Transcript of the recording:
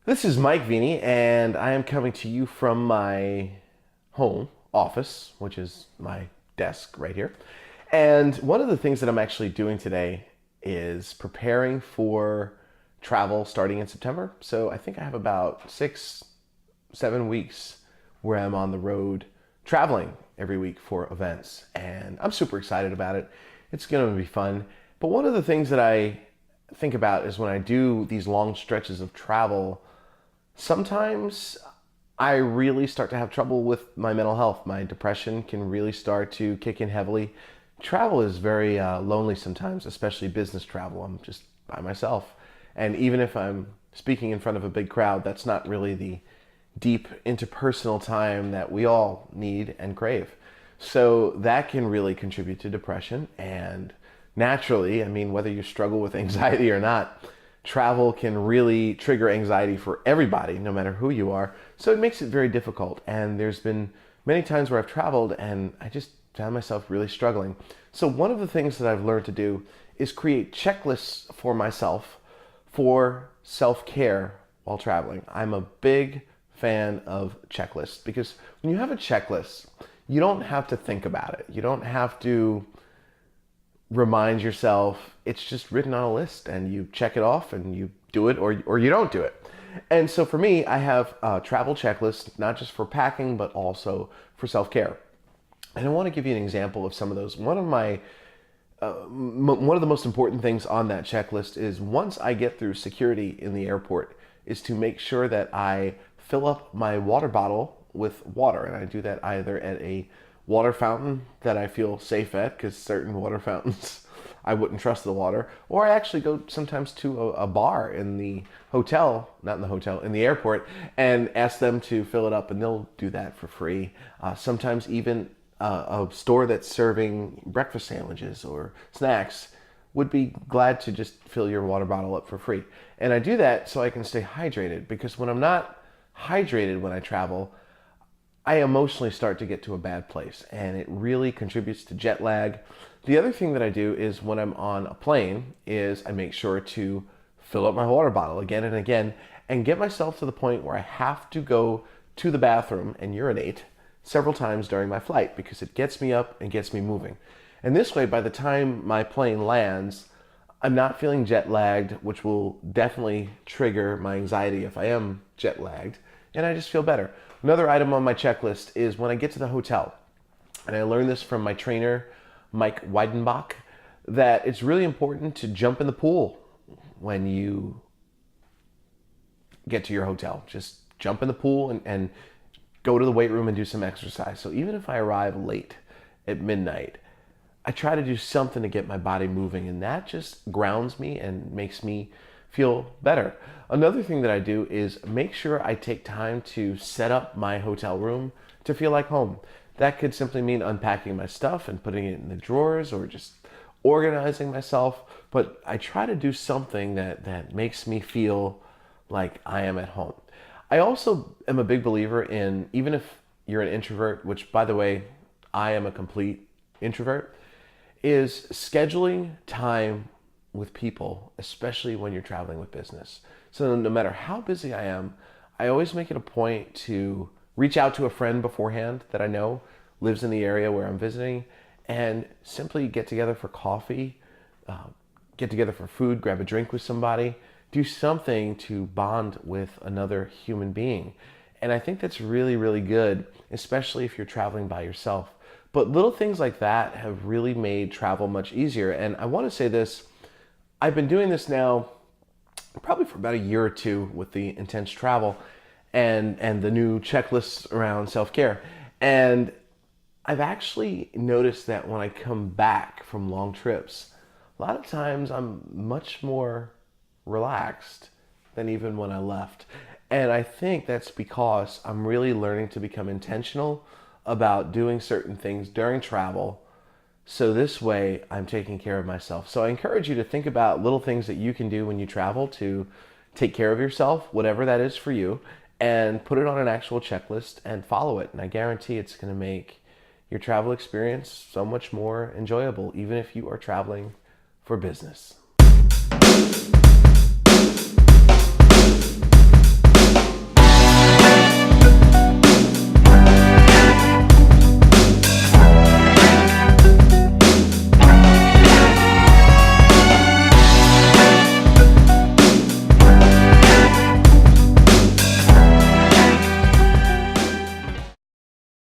This is Mike Vini, and I am coming to you from my home office, which is my desk right here. And one of the things that I'm actually doing today is preparing for travel starting in September. So I think I have about 6, 7 weeks where I'm on the road traveling every week for events. And I'm super excited about it. It's going to be fun. But one of the things that I think about is when I do these long stretches of travel, sometimes I really start to have trouble with my mental health. My depression can really start to kick in heavily. Travel is very lonely sometimes, especially business travel. I'm just by myself. And even if I'm speaking in front of a big crowd, that's not really the deep interpersonal time that we all need and crave. So that can really contribute to depression. And naturally, I mean, whether you struggle with anxiety or not, travel can really trigger anxiety for everybody, no matter who you are. So it makes it very difficult. And there's been many times where I've traveled and I just found myself really struggling. So one of the things that I've learned to do is create checklists for myself for self-care while traveling. I'm a big fan of checklists because when you have a checklist, you don't have to think about it. You don't have to remind yourself. It's just written on a list and you check it off and you do it or you don't do it. And so for me, I have a travel checklist, not just for packing, but also for self-care. And I want to give you an example of some of those. One of the most important things on that checklist is once I get through security in the airport is to make sure that I fill up my water bottle with water. And I do that either at a water fountain that I feel safe at, because certain water fountains I wouldn't trust the water, or I actually go sometimes to a bar in the hotel, not in the hotel, in the airport, and ask them to fill it up, and they'll do that for free. Sometimes even a store that's serving breakfast sandwiches or snacks would be glad to just fill your water bottle up for free. And I do that so I can stay hydrated, because when I'm not hydrated when I travel, I emotionally start to get to a bad place, and it really contributes to jet lag. The other thing that I do is when I'm on a plane is I make sure to fill up my water bottle again and again and get myself to the point where I have to go to the bathroom and urinate several times during my flight, because it gets me up and gets me moving. And this way, by the time my plane lands, I'm not feeling jet lagged, which will definitely trigger my anxiety if I am jet lagged, and I just feel better. Another item on my checklist is when I get to the hotel, and I learned this from my trainer, Mike Weidenbach, that it's really important to jump in the pool when you get to your hotel. Just jump in the pool and go to the weight room and do some exercise. So even if I arrive late at midnight, I try to do something to get my body moving, and that just grounds me and makes me feel better. Another thing that I do is make sure I take time to set up my hotel room to feel like home. That could simply mean unpacking my stuff and putting it in the drawers, or just organizing myself. But I try to do something that makes me feel like I am at home. I also am a big believer in, even if you're an introvert, which by the way, I am a complete introvert, is scheduling time with people, especially when you're traveling with business. So no matter how busy I am, I always make it a point to reach out to a friend beforehand that I know lives in the area where I'm visiting, and simply get together for coffee, get together for food, grab a drink with somebody, do something to bond with another human being. And I think that's really, really good, especially if you're traveling by yourself. But little things like that have really made travel much easier. And I want to say this, I've been doing this now probably for about a year or two with the intense travel and the new checklists around self-care. And I've actually noticed that when I come back from long trips, a lot of times I'm much more relaxed than even when I left. And I think that's because I'm really learning to become intentional about doing certain things during travel. So this way I'm taking care of myself. So I encourage you to think about little things that you can do when you travel to take care of yourself, whatever that is for you, and put it on an actual checklist and follow it. And I guarantee it's going to make your travel experience so much more enjoyable, even if you are traveling for business.